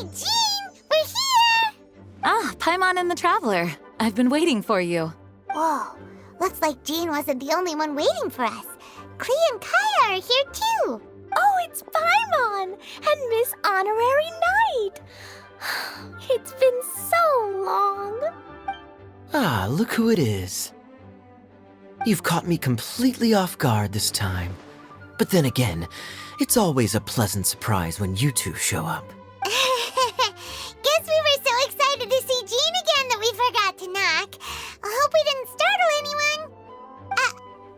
Hey, Jean! We're here! Ah, Paimon and the Traveler. I've been waiting for you. Whoa, looks like Jean wasn't the only one waiting for us. Klee and Kaya are here too. Oh, it's Paimon and Miss Honorary Knight. It's been so long. Ah, look who it is. You've caught me completely off guard this time. But then again, it's always a pleasant surprise when you two show up. Guess we were so excited to see Jean again that we forgot to knock. I hope we didn't startle anyone.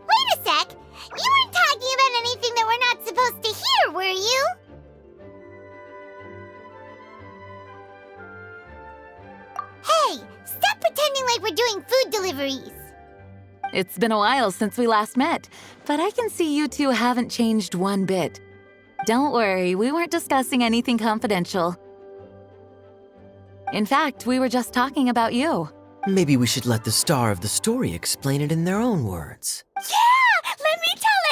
Wait a sec. You weren't talking about anything that we're not supposed to hear, were you? Hey, stop pretending like we're doing food deliveries. It's been a while since we last met, but I can see you two haven't changed one bit. Don't worry, we weren't discussing anything confidential. In fact, we were just talking about you. Maybe we should let the star of the story explain it in their own words. Yeah! Let me tell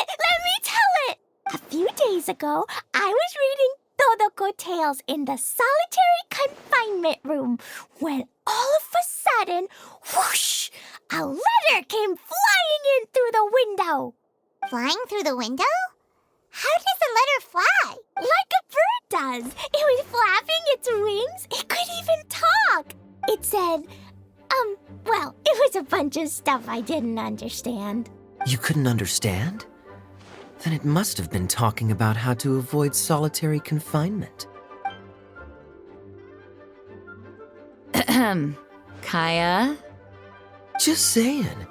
it! A few days ago, I was reading Todoko Tales in the solitary confinement room when all of a sudden, whoosh, a letter came flying in through the window. Flying through the window? How does a letter fly? Like a bird does. It was flapping its wings. It could even talk. It said, well, it was a bunch of stuff I didn't understand. You couldn't understand? Then it must have been talking about how to avoid solitary confinement. Kaya? Just saying,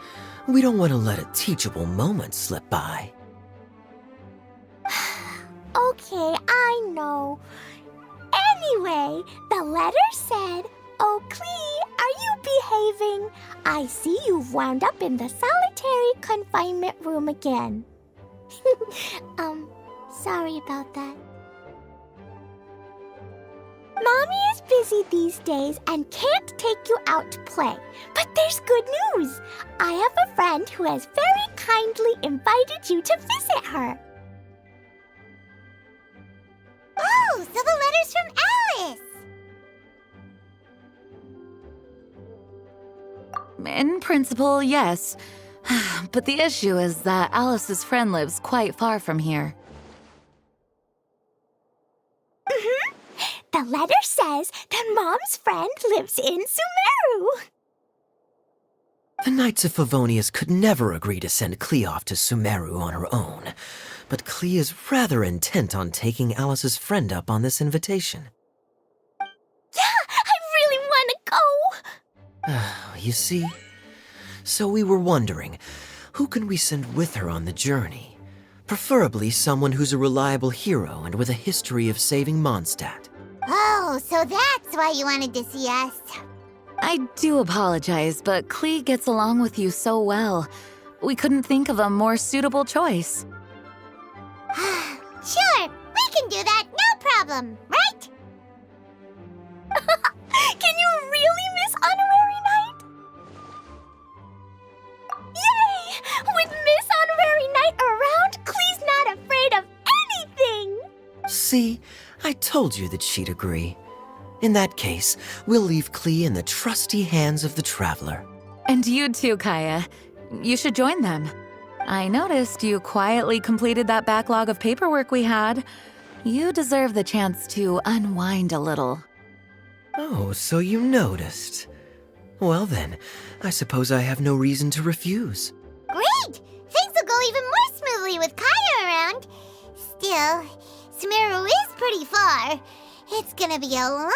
we don't want to let a teachable moment slip by. Okay, I know. Anyway, the letter said, "Oh, Klee, are you behaving? I see you've wound up in the solitary confinement room again." Sorry about that. Mommy is busy these days and can't take you out to play. But there's good news. I have a friend who has very kindly invited you to visit her. Oh, so the letter's from Alice! In principle, yes. But the issue is that Alice's friend lives quite far from here. The letter says that Mom's friend lives in Sumeru. The Knights of Favonius could never agree to send Klee off to Sumeru on her own, but Klee is rather intent on taking Alice's friend up on this invitation. Yeah, I really want to go. You see? So we were wondering, who can we send with her on the journey? Preferably someone who's a reliable hero and with a history of saving Mondstadt. Oh, so that's why you wanted to see us. I do apologize, but Klee gets along with you so well. We couldn't think of a more suitable choice. Sure, we can do that, no problem, right? Can you really, Miss Honorary Knight? Yay! With Miss Honorary Knight around, Klee's not afraid of anything! See, I told you that she'd agree. In that case, we'll leave Klee in the trusty hands of the Traveler. And you too, Kaya. You should join them. I noticed you quietly completed that backlog of paperwork we had. You deserve the chance to unwind a little. Oh, so you noticed. Well then, I suppose I have no reason to refuse. Great! Things will go even more smoothly with Kaya around. Still, Sumeru is pretty far. It's gonna be a long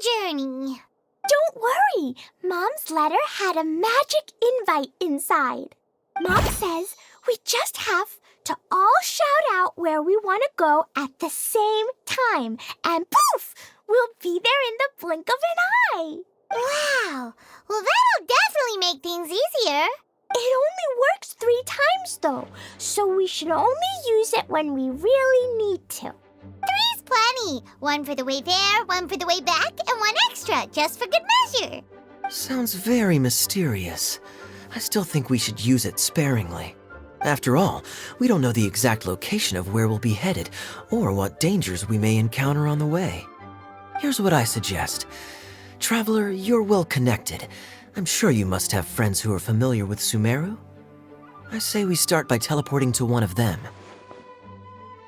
journey. Don't worry, Mom's letter had a magic invite inside. Mom says we just have to all shout out where we want to go at the same time, and poof, we'll be there in the blink of an eye. Wow! Well, that'll definitely make things easier. It only works 3 times, though, so we should only use it when we really need to. 3's plenty. 1 for the way there, 1 for the way back, and 1 extra, just for good measure. Sounds very mysterious. I still think we should use it sparingly. After all, we don't know the exact location of where we'll be headed, or what dangers we may encounter on the way. Here's what I suggest. Traveler, you're well connected. I'm sure you must have friends who are familiar with Sumeru. I say we start by teleporting to one of them.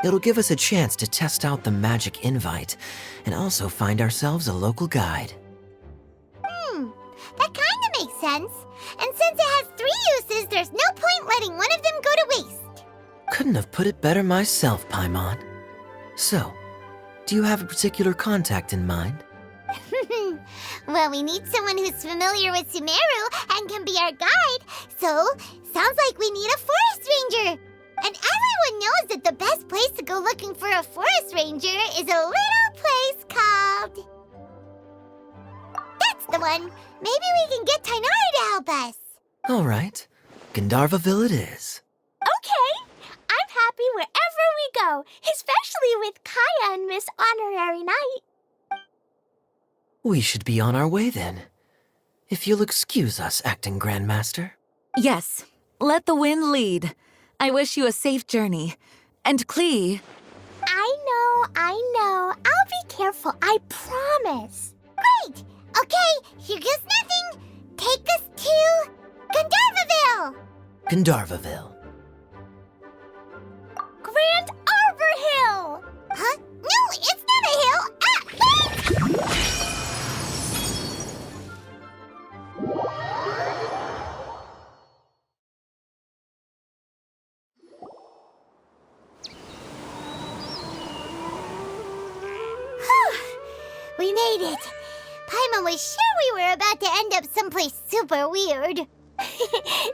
It'll give us a chance to test out the magic invite, and also find ourselves a local guide. That kinda makes sense. And since it has 3 uses, there's no point letting one of them go to waste. Couldn't have put it better myself, Paimon. So, do you have a particular contact in mind? Well, we need someone who's familiar with Sumeru and can be our guide. So, sounds like we need a forest ranger. And everyone knows that the best place to go looking for a forest ranger is a little place called... That's the one. Maybe we can get Tainari to help us. All right, Gandharvaville it is. Okay, I'm happy wherever we go, especially with Kaya and Miss Honorary Knight. We should be on our way then. If you'll excuse us, Acting Grandmaster. Yes, let the wind lead. I wish you a safe journey. And Klee, I know. I'll be careful, I promise. Great. Okay, here goes nothing. Take us to Gandharvaville. Gandharvaville. Grand Arbor Hill! Huh? No, it's not a hill. Ah! We made it. Paimon was sure we were about to end up someplace super weird.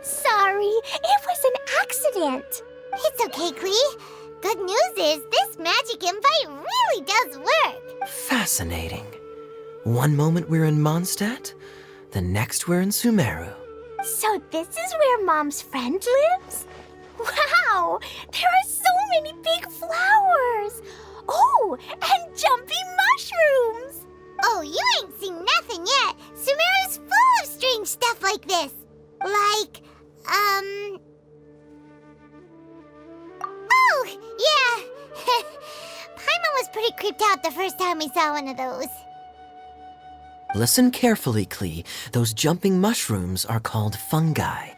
Sorry, it was an accident. It's okay, Klee. Good news is this magic invite really does work. Fascinating. One moment we're in Mondstadt, the next we're in Sumeru. So this is where Mom's friend lives? Wow, there are so many big flowers. Oh, and jumpy mushrooms. Oh, you ain't seen nothing yet. Sumeru's full of strange stuff like this. Like, Oh, yeah. Paimon was pretty creeped out the first time we saw one of those. Listen carefully, Klee. Those jumping mushrooms are called fungi.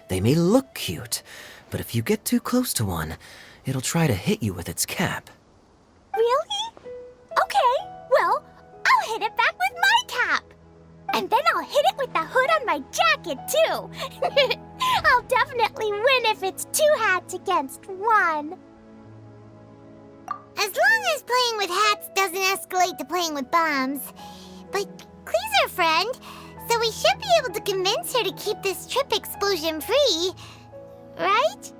They may look cute, but if you get too close to one, it'll try to hit you with its cap. Really? Okay, well, I'll hit it back with my cap. And then I'll hit it with the hood on my jacket, too. I'll definitely win if it's 2 hats against 1. As long as playing with hats doesn't escalate to playing with bombs. But Klee's our friend, so we should be able to convince her to keep this trip explosion-free. Right?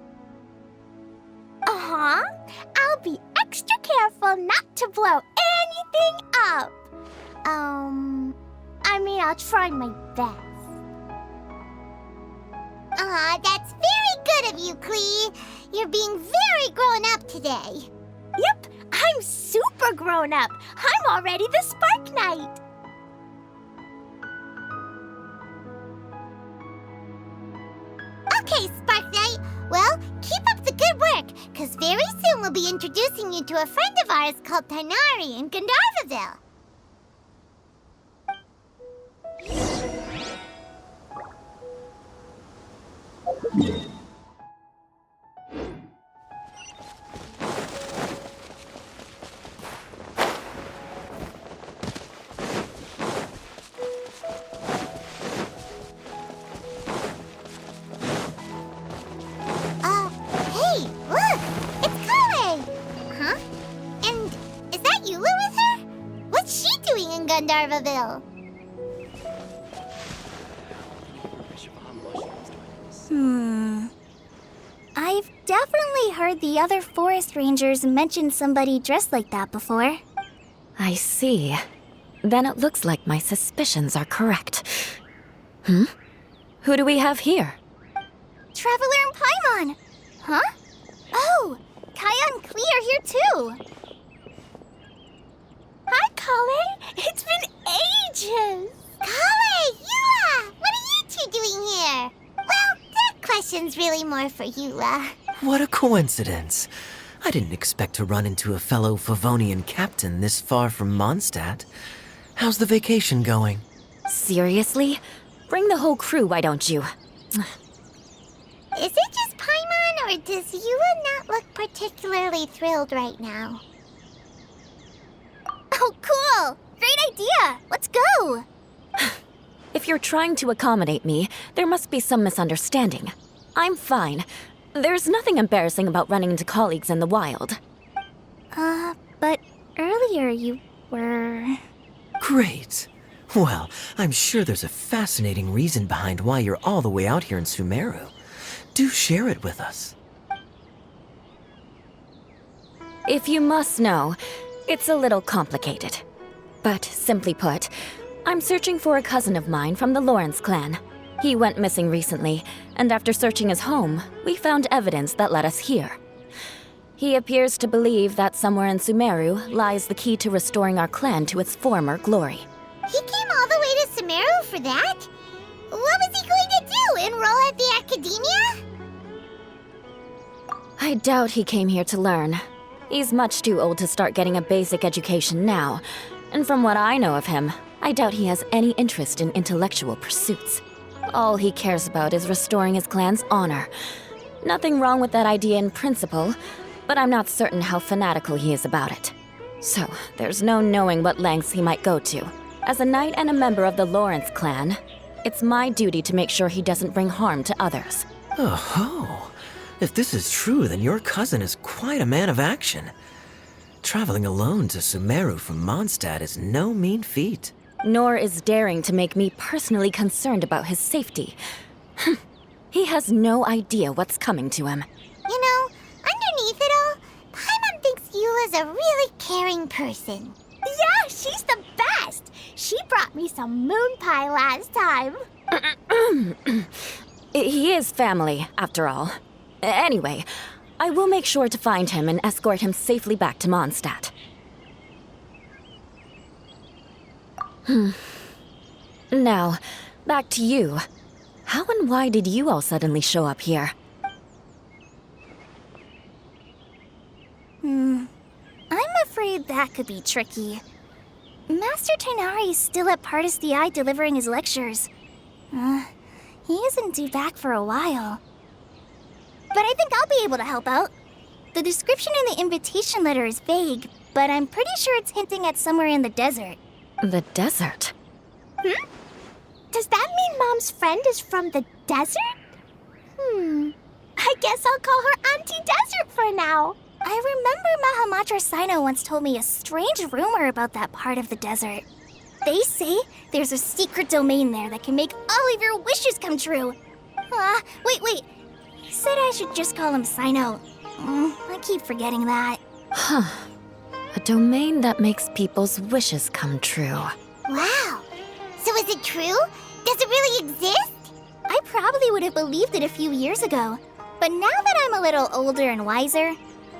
Uh-huh. I'll be extra careful not to blow anything up. I'll try my best. That's very good of you, Klee. You're being very grown up today. Yep, I'm super grown up. I'm already the Spark Knight. Okay, Spark Knight. Well, keep up the good work, because very soon we'll be introducing you to a friend of ours called Tainari in Gandharvaville. Hey, look! It's Kale! Huh? And is that Eula with her? What's she doing in Gandharvaville? I've definitely heard the other forest rangers mention somebody dressed like that before. I see. Then it looks like my suspicions are correct. Who do we have here? Traveler and Paimon! Huh? Oh, Kaya and Klee are here too. Hi, Kale. It's been ages. Kale! Eula! What are you two doing here? Well, that question's really more for Eula. What a coincidence. I didn't expect to run into a fellow Favonian captain this far from Mondstadt. How's the vacation going? Seriously? Bring the whole crew, why don't you? Is it just Paimon, or does Eula not look particularly thrilled right now? Oh, cool! Great idea! Let's go! If you're trying to accommodate me, there must be some misunderstanding. I'm fine. There's nothing embarrassing about running into colleagues in the wild. But earlier you were... Great. Well, I'm sure there's a fascinating reason behind why you're all the way out here in Sumeru. Do share it with us. If you must know, it's a little complicated. But simply put, I'm searching for a cousin of mine from the Lawrence clan. He went missing recently, and after searching his home, we found evidence that led us here. He appears to believe that somewhere in Sumeru lies the key to restoring our clan to its former glory. He came all the way to Sumeru for that? What was he going to do, enroll at the academia? I doubt he came here to learn. He's much too old to start getting a basic education now, and from what I know of him, I doubt he has any interest in intellectual pursuits. All he cares about is restoring his clan's honor. Nothing wrong with that idea in principle, but I'm not certain how fanatical he is about it. So, there's no knowing what lengths he might go to. As a knight and a member of the Lawrence clan, it's my duty to make sure he doesn't bring harm to others. Oh-ho. If this is true, then your cousin is quite a man of action. Traveling alone to Sumeru from Mondstadt is no mean feat. Nor is daring to make me personally concerned about his safety. He has no idea what's coming to him. You know, underneath it all, Paimon thinks Eula's a really caring person. Yeah, she's the best! She brought me some moon pie last time. He is family, after all. Anyway, I will make sure to find him and escort him safely back to Mondstadt. Now, back to you. How and why did you all suddenly show up here? I'm afraid that could be tricky. Master Tighnari is still at Pardis the Eye delivering his lectures. He isn't due back for a while. But I think I'll be able to help out. The description in the invitation letter is vague, but I'm pretty sure it's hinting at somewhere in the desert. The desert? Does that mean Mom's friend is from the desert? I guess I'll call her Auntie Desert for now. I remember Mahamatra Sino once told me a strange rumor about that part of the desert. They say there's a secret domain there that can make all of your wishes come true. Wait. He said I should just call him Sino. I keep forgetting that. Huh. A domain that makes people's wishes come true. Wow. So is it true? Does it really exist? I probably would have believed it a few years ago. But now that I'm a little older and wiser,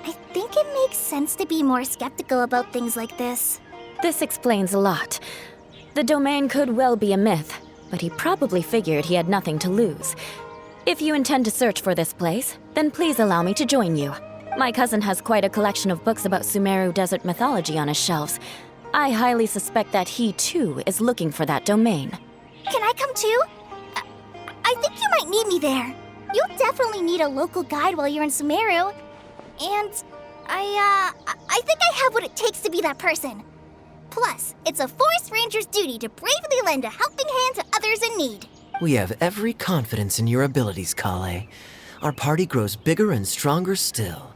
I think it makes sense to be more skeptical about things like this. This explains a lot. The domain could well be a myth, but he probably figured he had nothing to lose. If you intend to search for this place, then please allow me to join you. My cousin has quite a collection of books about Sumeru desert mythology on his shelves. I highly suspect that he, too, is looking for that domain. Can I come too? I think you might need me there. You'll definitely need a local guide while you're in Sumeru. And I think I have what it takes to be that person. Plus, it's a forest ranger's duty to bravely lend a helping hand to others in need. We have every confidence in your abilities, Kale. Our party grows bigger and stronger still.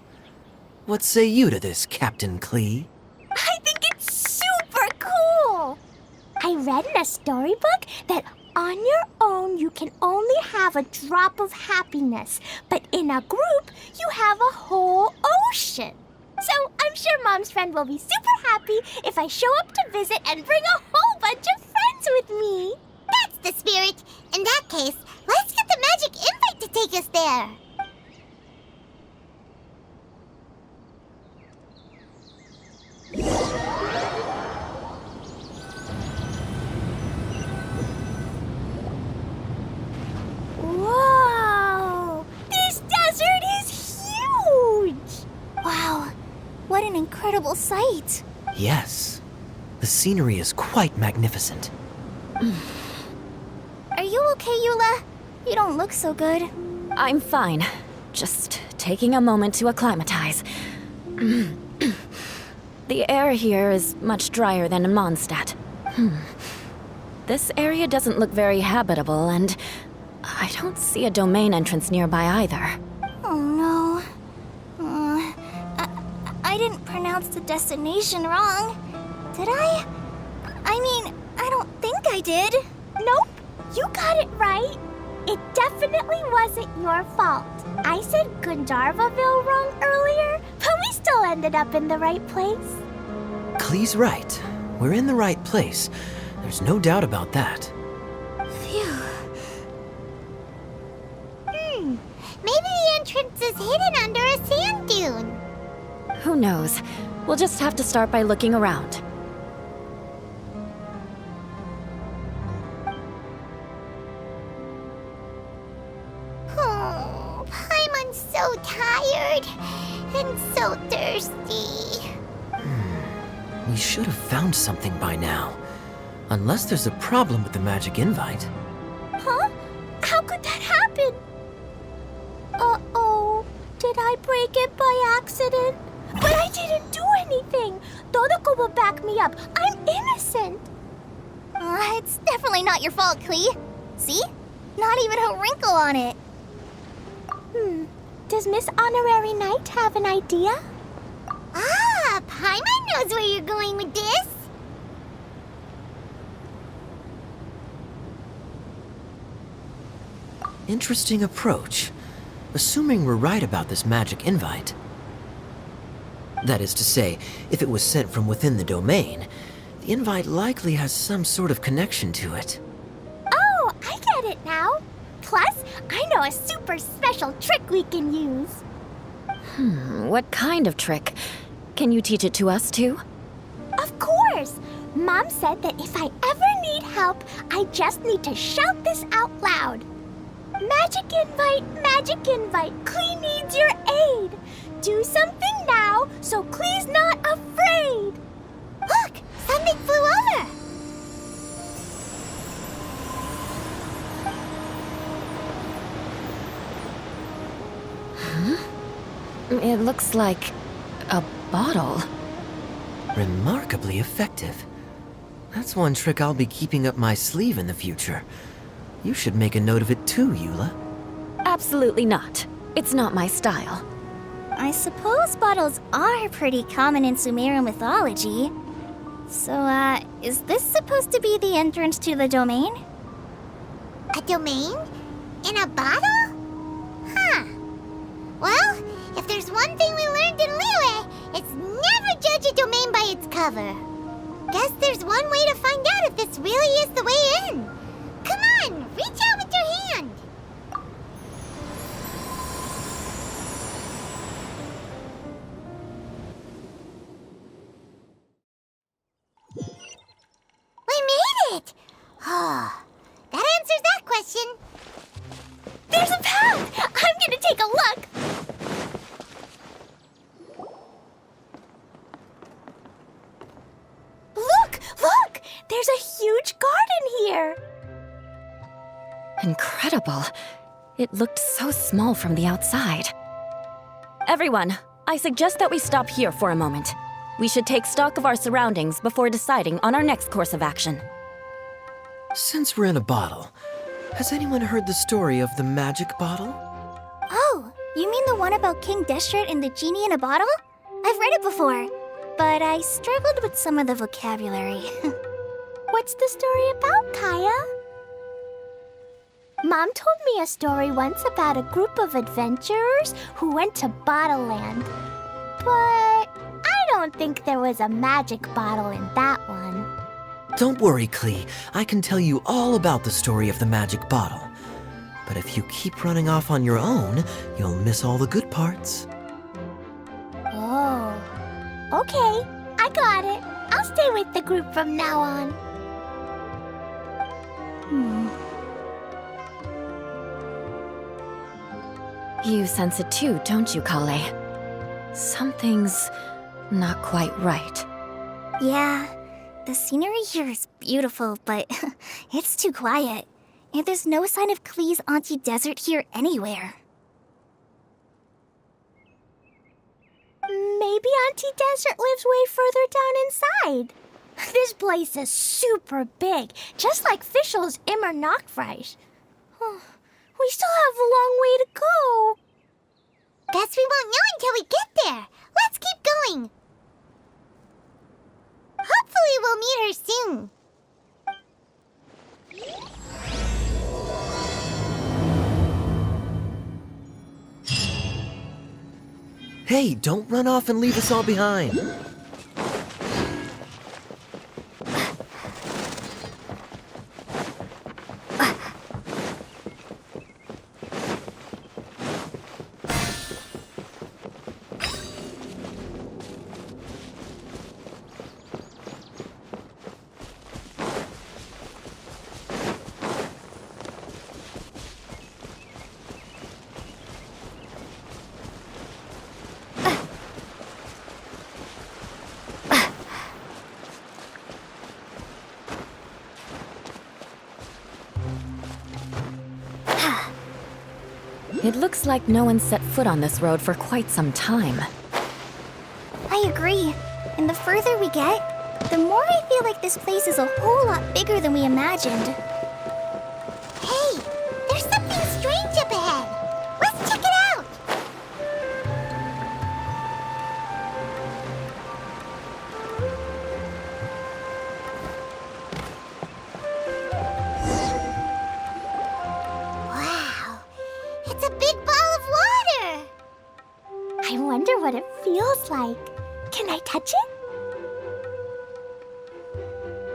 What say you to this, Captain Klee? I think it's super cool! I read in a storybook that on your own you can only have a drop of happiness, but in a group you have a whole ocean. So I'm sure Mom's friend will be super happy if I show up to visit and bring a whole bunch of friends with me. That's the spirit. In that case, let's get the magic invite to take us there. Whoa! This desert is huge! Wow, sight. Yes. The scenery is quite magnificent. Are you okay, Eula? You don't look so good. I'm fine. Just taking a moment to acclimatize. The air here is much drier than in Mondstadt. This area doesn't look very habitable, and I don't see a domain entrance nearby either. Oh no. I didn't pronounce the destination wrong. Did I? I mean, I don't think I did. Nope, you got it right. It definitely wasn't your fault. I said Gandharvaville wrong earlier, but we still ended up in the right place. Klee's right. We're in the right place. There's no doubt about that. Phew. Maybe the entrance is hidden under a sand dune. Who knows? We'll just have to start by looking around. Oh, Paimon's so tired and so thirsty. We should have found something by now. Unless there's a problem with the magic invite. Huh? How could that happen? Uh-oh. Did I break it by accident? But I didn't do anything. Todoko will back me up. I'm innocent. It's definitely not your fault, Klee. See? Not even a wrinkle on it. Does Miss Honorary Knight have an idea? Ah, Paimon knows where you're going with this. Interesting approach. Assuming we're right about this magic invite. That is to say, if it was sent from within the domain, the invite likely has some sort of connection to it. Oh, I get it now. Plus, I know a super special trick we can use. What kind of trick? Can you teach it to us too? Of course! Mom said that if I ever need help, I just need to shout this out loud. Magic invite, Klee needs your aid. Do something now so Klee's not afraid. Look, something flew over. It looks like a bottle. Remarkably effective. That's one trick I'll be keeping up my sleeve in the future. You should make a note of it too, Eula. Absolutely not. It's not my style. I suppose bottles are pretty common in Sumeru mythology. So, is this supposed to be the entrance to the domain? A domain? In a bottle? Huh. Well, if there's one thing we learned in Liyue, it's never judge a domain by its cover. Guess there's one way to find out if this really is the way in. Come on, reach out with your hand. We made it! Oh, that answers that question. There's a path! I'm gonna take a look! Look! There's a huge garden here! Incredible. It looked so small from the outside. Everyone, I suggest that we stop here for a moment. We should take stock of our surroundings before deciding on our next course of action. Since we're in a bottle, has anyone heard the story of the magic bottle? Oh, you mean the one about King Deshret and the genie in a bottle? I've read it before, but I struggled with some of the vocabulary. What's the story about, Kaya? Mom told me a story once about a group of adventurers who went to Bottle Land. But I don't think there was a magic bottle in that one. Don't worry, Klee. I can tell you all about the story of the magic bottle. But if you keep running off on your own, you'll miss all the good parts. Oh. Okay, I got it. I'll stay with the group from now on. You sense it too, don't you, Kale? Something's not quite right. Yeah, the scenery here is beautiful, but it's too quiet. And there's no sign of Klee's Auntie Desert here anywhere. Maybe Auntie Desert lives way further down inside. This place is super big, just like Fischl's Immer Nachtreich. We still have a long way to go. Guess we won't know until we get there. Let's keep going. Hopefully we'll meet her soon. Hey, don't run off and leave us all behind. It looks like no one set foot on this road for quite some time. I agree. And the further we get, the more I feel like this place is a whole lot bigger than we imagined. Hey, there's something strange up ahead. Let's check it out. Wow, it's a big ball of water. I wonder what it feels like. Can I touch it?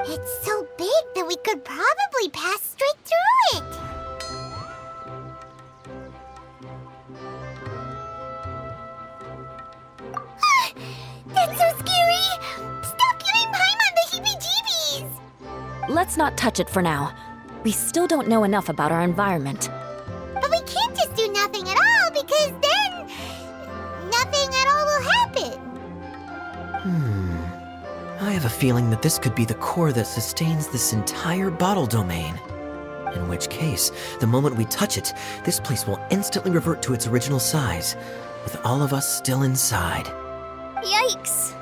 It's so big that we could probably pass straight through it. That's so scary! Stop giving Paimon the heebie-jeebies! Let's not touch it for now. We still don't know enough about our environment. But we can't just do nothing at all because then nothing at all will happen. I have a feeling that this could be the core that sustains this entire bottle domain. In which case, the moment we touch it, this place will instantly revert to its original size, with all of us still inside. Yikes.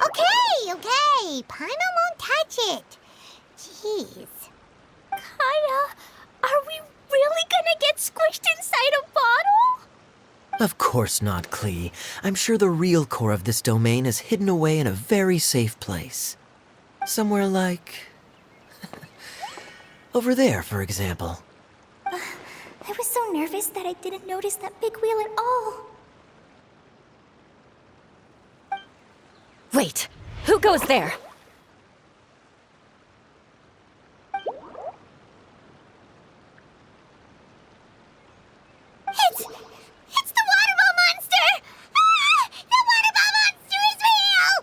Okay. Paimon won't touch it. Jeez. Kaya, are we really gonna get squished inside a bottle? Of course not, Klee. I'm sure the real core of this domain is hidden away in a very safe place. Somewhere like... over there, for example. I was so nervous that I didn't notice that big wheel at all. Wait, who goes there? It's the water ball monster! Ah! The water ball monster is real!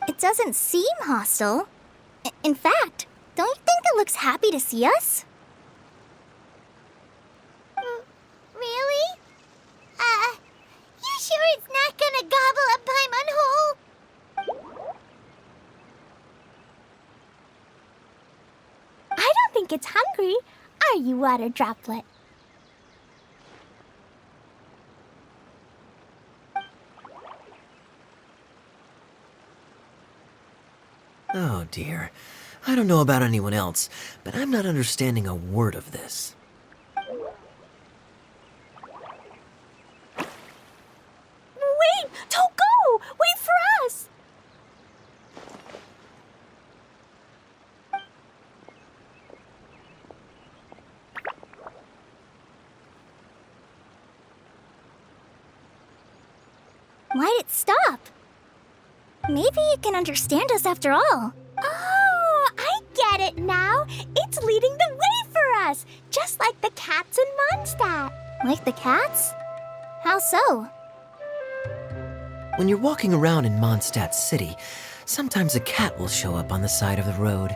It doesn't seem hostile. In fact, don't you think it looks happy to see us? Really? You sure it's not gonna gobble up Paimon whole? I don't think it's hungry. Are you, water droplet? Oh dear. I don't know about anyone else, but I'm not understanding a word of this. Wait! Don't go! Wait for us! Why'd it stop? Maybe it can understand us after all. Oh, I get it now. It's leading the way for us, just like the cats in Mondstadt. Like the cats? How so? When you're walking around in Mondstadt City, sometimes a cat will show up on the side of the road.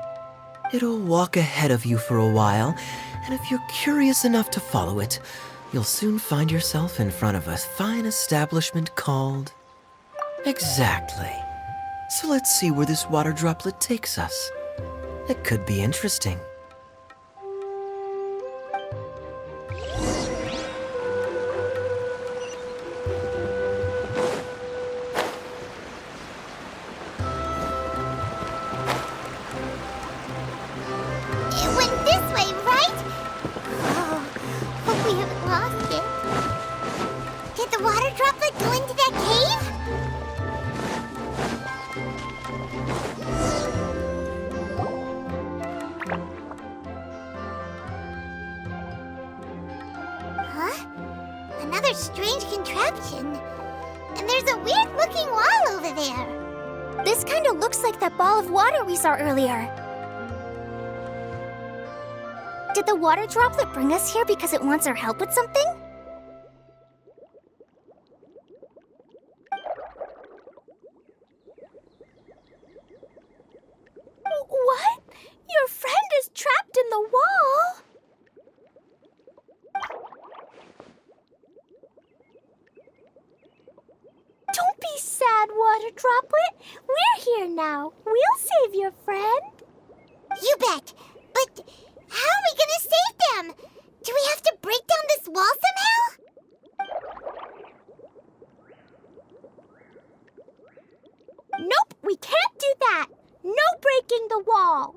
It'll walk ahead of you for a while, and if you're curious enough to follow it, you'll soon find yourself in front of a fine establishment called... Exactly. So let's see where this water droplet takes us. It could be interesting. It went this way, right? Oh, hope we haven't lost it. Did the water droplet go into that cave? Huh? Another strange contraption. And there's a weird-looking wall over there. This kind of looks like that ball of water we saw earlier. Did the water droplet bring us here because it wants our help with something? What? Your friend is trapped in the wall? Don't be sad, water droplet. We're here now. We'll save your friend. You bet. But how are we gonna save them? Do we have to break down this wall somehow? Nope, we can't do that. No breaking the wall.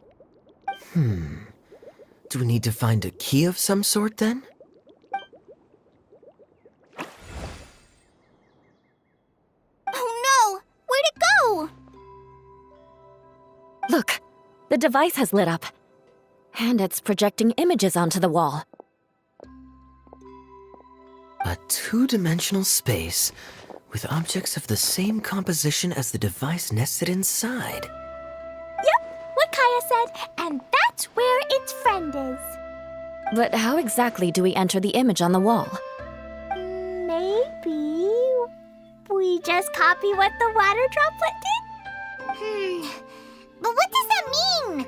Do we need to find a key of some sort then? Oh no! Where'd it go? Look, the device has lit up. And it's projecting images onto the wall. A two-dimensional space with objects of the same composition as the device nested inside. Yep, what Kaya said, and that's where its friend is. But how exactly do we enter the image on the wall? Maybe we just copy what the water droplet did? But what does that mean?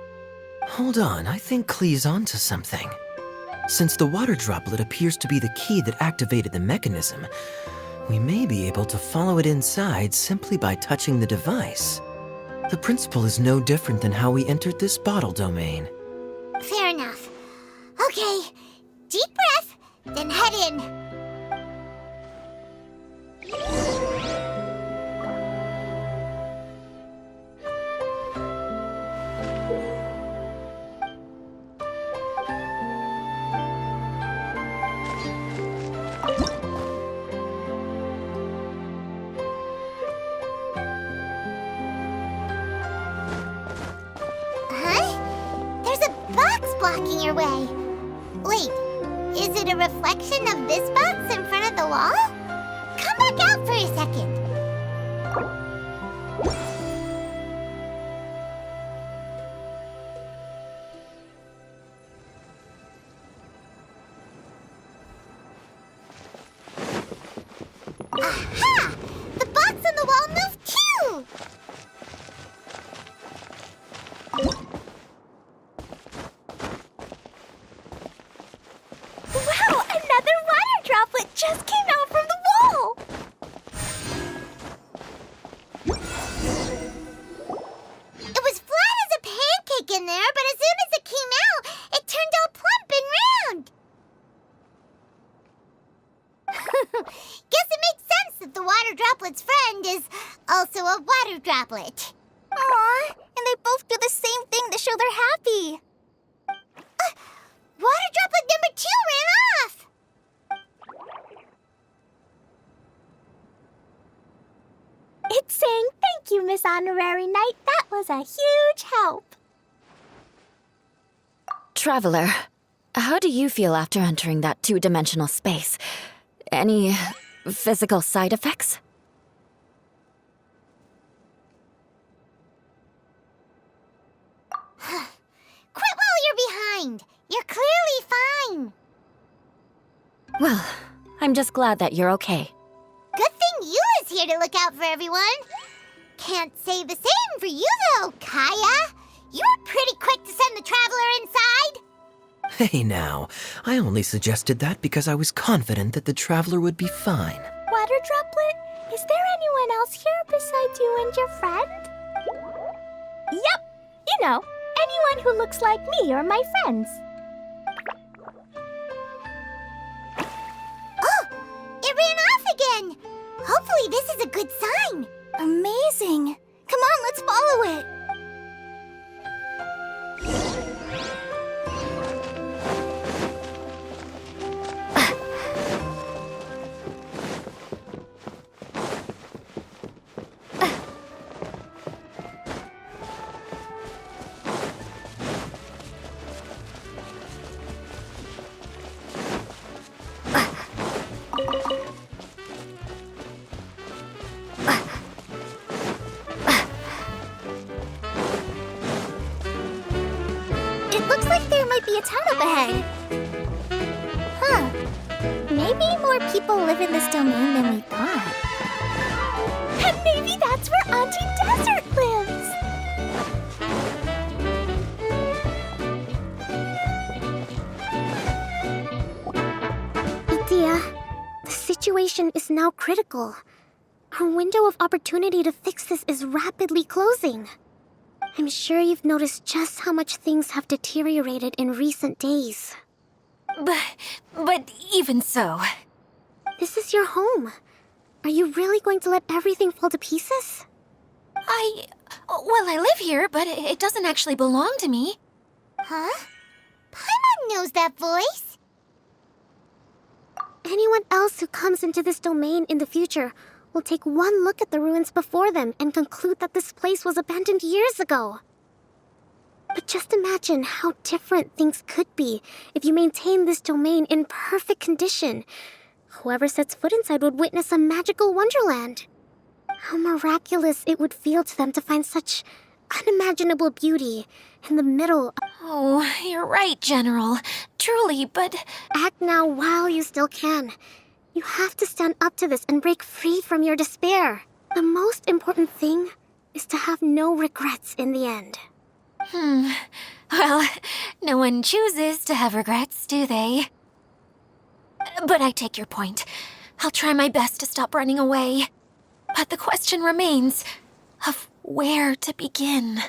Hold on, I think Klee's onto something. Since the water droplet appears to be the key that activated the mechanism, we may be able to follow it inside simply by touching the device. The principle is no different than how we entered this bottle domain. Fair enough. Okay, deep breath, then head in. Blocking your way. Wait, is it a reflection of this box in front of the wall? Come back out for a second. Aha! The box on the wall moved too! Wow, another water droplet just came out from the wall! It was flat as a pancake in there, but as soon as it came out, it turned all plump and round. Guess it makes sense that the water droplet's friend is also a water droplet. Aw, and they both do the same thing to show they're happy. Water droplet number 2 ran off! It's saying thank you, Miss Honorary Knight. That was a huge help. Traveler, how do you feel after entering that two-dimensional space? Any physical side effects? Quit while you're behind! You're clearly fine! Well, I'm just glad that you're okay. Good thing Eula's here to look out for everyone. Can't say the same for you, though, Kaya. You were pretty quick to send the traveler inside. Hey now, I only suggested that because I was confident that the traveler would be fine. Water Droplet, is there anyone else here besides you and your friend? Yep, you know, anyone who looks like me or my friends. Oh, it ran off again. Hopefully this is a good sign. Amazing. Come on, let's follow it. It looks like there might be a town up ahead. Huh. Maybe more people live in this domain than we thought. And maybe that's where Auntie Desert lives. Idea, the situation is now critical. Our window of opportunity to fix this is rapidly closing. I'm sure you've noticed just how much things have deteriorated in recent days. But even so... This is your home. Are you really going to let everything fall to pieces? Well, I live here, but it doesn't actually belong to me. Huh? Paimon knows that voice. Anyone else who comes into this domain in the future will take one look at the ruins before them and conclude that this place was abandoned years ago. But just imagine how different things could be if you maintain this domain in perfect condition. Whoever sets foot inside would witness a magical wonderland. How miraculous it would feel to them to find such unimaginable beauty in the middle. Oh, you're right, General. Truly, but... Act now while you still can. You have to stand up to this and break free from your despair. The most important thing is to have no regrets in the end. Well, no one chooses to have regrets, do they? But I take your point. I'll try my best to stop running away. But the question remains of where to begin.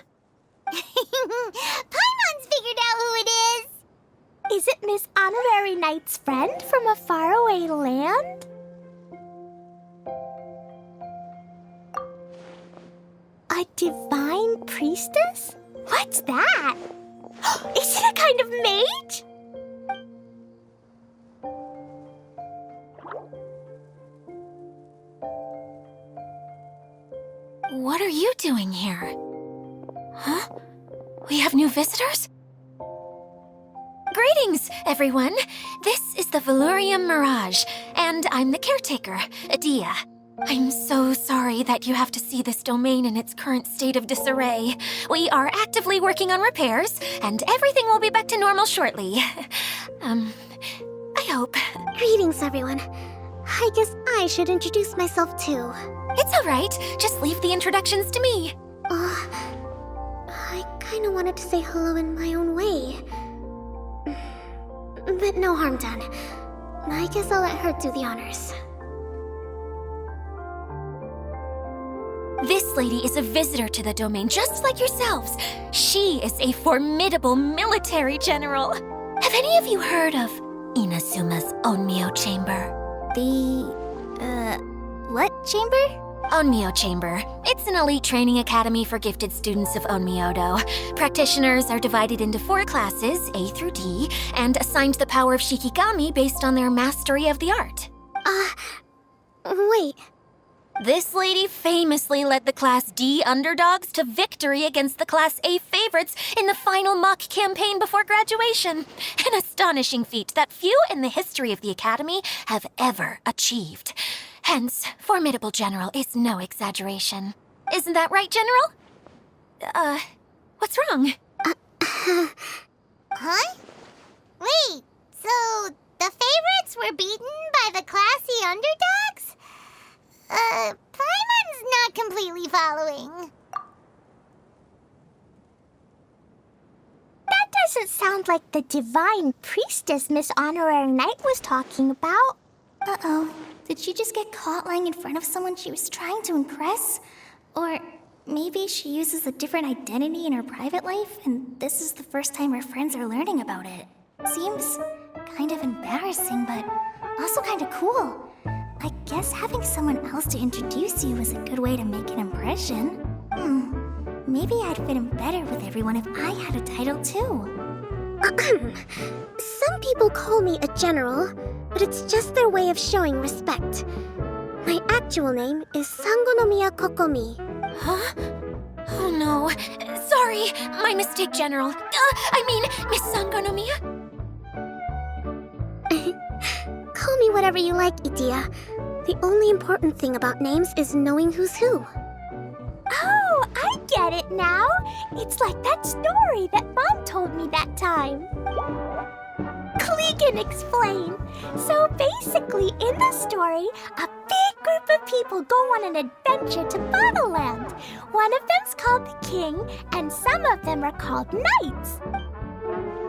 Paimon's figured out who it is. Is it Miss Honorary Knight's friend from a faraway land? A divine priestess? What's that? Is it a kind of mage? What are you doing here? Huh? We have new visitors? Greetings, everyone. This is the Valurium Mirage, and I'm the caretaker, Adia. I'm so sorry that you have to see this domain in its current state of disarray. We are actively working on repairs, and everything will be back to normal shortly. I hope. Greetings, everyone. I guess I should introduce myself too. It's all right. Just leave the introductions to me. I kinda wanted to say hello in my own way. But no harm done. I guess I'll let her do the honors. This lady is a visitor to the domain, just like yourselves. She is a formidable military general. Have any of you heard of Inazuma's Onmyo Chamber? What chamber? Onmyo Chamber. It's an elite training academy for gifted students of Onmyodo. Practitioners are divided into 4 classes, A through D, and assigned the power of Shikigami based on their mastery of the art. Wait. This lady famously led the Class D underdogs to victory against the Class A favorites in the final mock campaign before graduation. An astonishing feat that few in the history of the Academy have ever achieved. Hence, formidable general is no exaggeration. Isn't that right, General? What's wrong? Huh? Wait, so the favorites were beaten by the classy underdogs? Paimon's not completely following. That doesn't sound like the divine priestess Miss Honorary Knight was talking about. Uh-oh. Did she just get caught lying in front of someone she was trying to impress? Or maybe she uses a different identity in her private life, and this is the first time her friends are learning about it. Seems kind of embarrassing, but also kind of cool. I guess having someone else to introduce you is a good way to make an impression. Maybe I'd fit in better with everyone if I had a title too. Some people call me a general, but it's just their way of showing respect. My actual name is Sangonomiya Kokomi. Huh? Oh no. Sorry, my mistake, General. I mean, Miss Sangonomiya. Call me whatever you like, Itia. The only important thing about names is knowing who's who. Oh, I get it now. It's like that story that Mom told me that time. Klee can explain. So basically, in the story, a big group of people go on an adventure to Bottleland. One of them's called the King, and some of them are called Knights.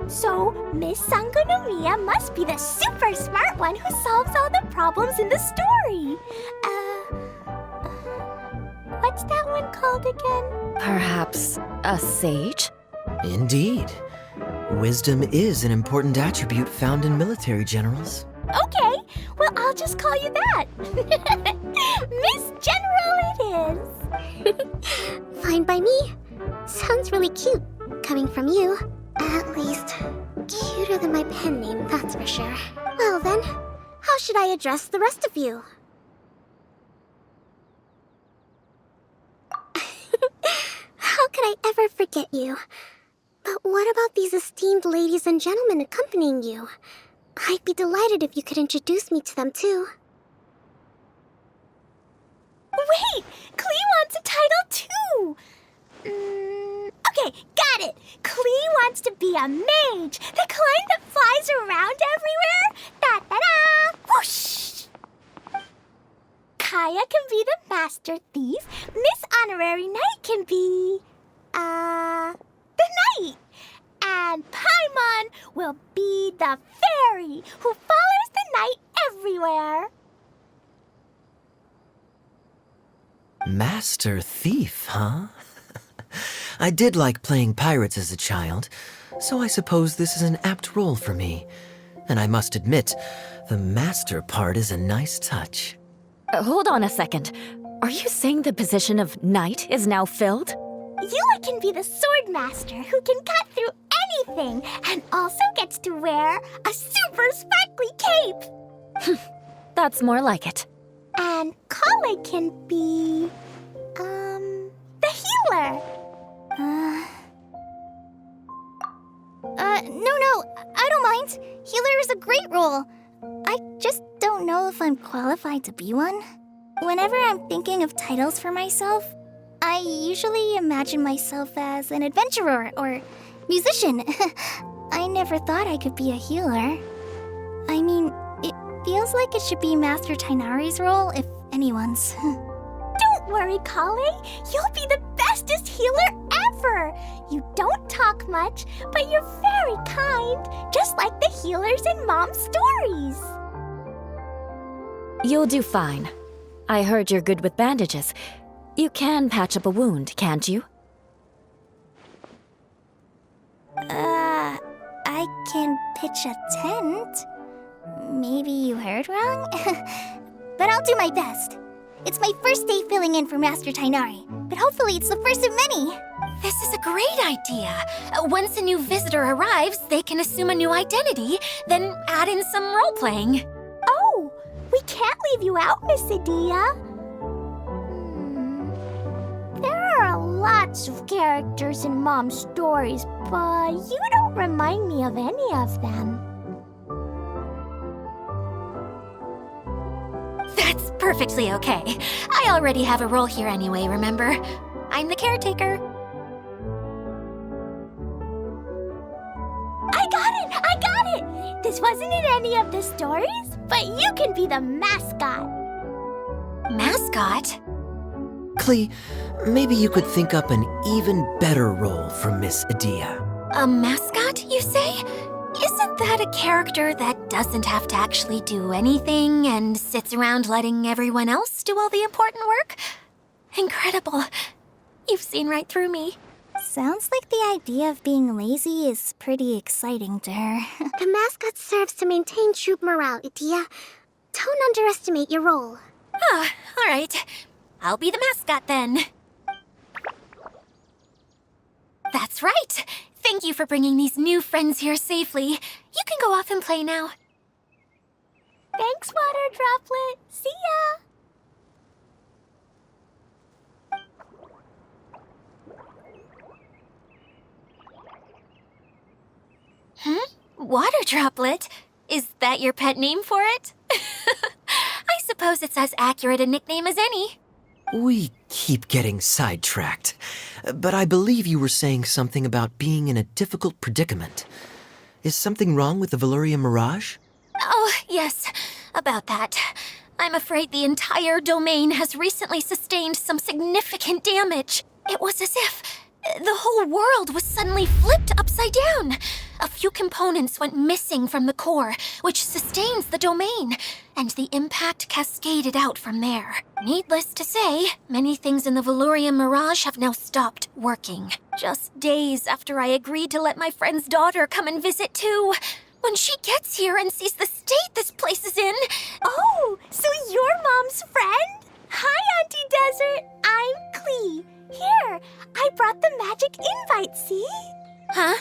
So, Miss Sangonomiya must be the super smart one who solves all the problems in the story. What's that one called again? Perhaps a sage? Indeed. Wisdom is an important attribute found in military generals. Okay, well, I'll just call you that. Miss General it is. Fine by me. Sounds really cute, coming from you. At least, cuter than my pen name, that's for sure. Well then, how should I address the rest of you? How could I ever forget you? But what about these esteemed ladies and gentlemen accompanying you? I'd be delighted if you could introduce me to them too. Wait, Klee wants a title too. Okay, got it. Klee wants to be a mage, the kind that flies around everywhere. Da-da-da! Whoosh! Kaya can be the master thief. Miss Honorary Knight can be, the knight. And Paimon will be the fairy who follows the knight everywhere. Master Thief, huh? I did like playing pirates as a child, so I suppose this is an apt role for me. And I must admit, the master part is a nice touch. Hold on a second. Are you saying the position of knight is now filled? Yula can be the sword master who can cut through anything and also gets to wear a super sparkly cape. That's more like it. And Kale can be, the healer. No, I don't mind. Healer is a great role. I just don't know if I'm qualified to be one. Whenever I'm thinking of titles for myself, I usually imagine myself as an adventurer or musician. I never thought I could be a healer. I mean, it feels like it should be Master Tainari's role, if anyone's. Don't worry, Kale. You'll be the bestest healer ever. You don't talk much, but you're very kind, just like the healers in Mom's stories. You'll do fine. I heard you're good with bandages. You can patch up a wound, can't you? I can pitch a tent. Maybe you heard wrong? But I'll do my best. It's my first day filling in for Master Tainari, but hopefully it's the first of many. This is a great idea. Once a new visitor arrives, they can assume a new identity, then add in some role-playing. Oh, we can't leave you out, Miss Adia. There are lots of characters in Mom's stories, but you don't remind me of any of them. That's perfectly okay. I already have a role here anyway, remember? I'm the caretaker. I got it! This wasn't in any of the stories, but you can be the mascot. Mascot? Klee, maybe you could think up an even better role for Miss Adia. A mascot, you you say? Isn't that a character that doesn't have to actually do anything and sits around letting everyone else do all the important work? Incredible. You've seen right through me. Sounds like the idea of being lazy is pretty exciting to her. The mascot serves to maintain troop morale, Itia. Don't underestimate your role. Ah, all right. I'll be the mascot then. That's right. Thank you for bringing these new friends here safely. You can go off and play now. Thanks, Water Droplet. See ya! Water Droplet? Is that your pet name for it? I suppose it's as accurate a nickname as any. We keep getting sidetracked. But I believe you were saying something about being in a difficult predicament. Is something wrong with the Valyria Mirage? Oh, yes, about that. I'm afraid the entire domain has recently sustained some significant damage. It was as if the whole world was suddenly flipped upside down. A few components went missing from the core, which sustains the domain, and the impact cascaded out from there. Needless to say, many things in the Valyria Mirage have now stopped working. Just days after I agreed to let my friend's daughter come and visit too. When she gets here and sees the state this place is in... Oh, so you're Mom's friend? Hi, Auntie Desert. I'm Klee. Here, I brought the magic invite, see? Huh?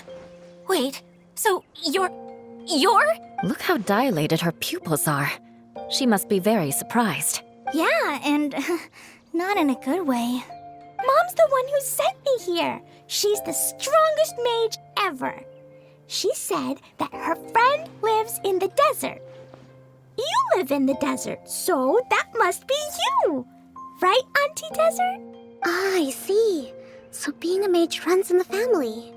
Wait, so you're... Look how dilated her pupils are. She must be very surprised. Yeah, and not in a good way. Mom's the one who sent me here. She's the strongest mage ever. She said that her friend lives in the desert. You live in the desert, so that must be you. Right, Auntie Desert? Ah, I see. So being a mage runs in the family.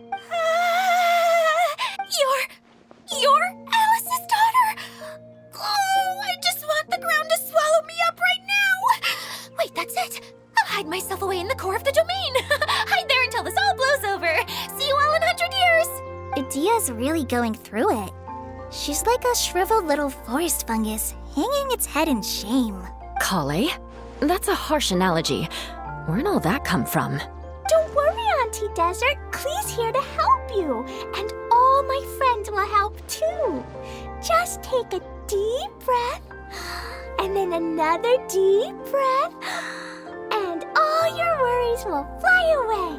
You're Alice's daughter? Oh, I just want the ground to swallow me up right now. Wait, that's it. I'll hide myself away in the core of the domain. Hide there until this all blows over. See you all in 100 years. Idia's really going through it. She's like a shriveled little forest fungus, hanging its head in shame. Kale? That's a harsh analogy. Where'd all that come from? Don't worry, Auntie Desert. Klee's here to help you. And all my friends will help too. Just take a deep breath, and then another deep breath, and all your worries will fly away.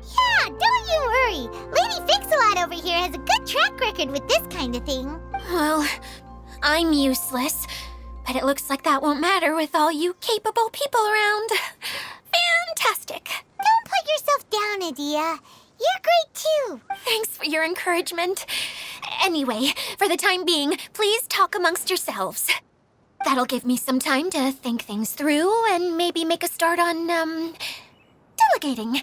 Yeah, don't you worry. Lady Fix-A-Lot over here has a good track record with this kind of thing. Well, I'm useless, but it looks like that won't matter with all you capable people around. Fantastic. Don't put yourself down, Adia. You're great too. Thanks for your encouragement. Anyway, for the time being, please talk amongst yourselves. That'll give me some time to think things through and maybe make a start on, delegating.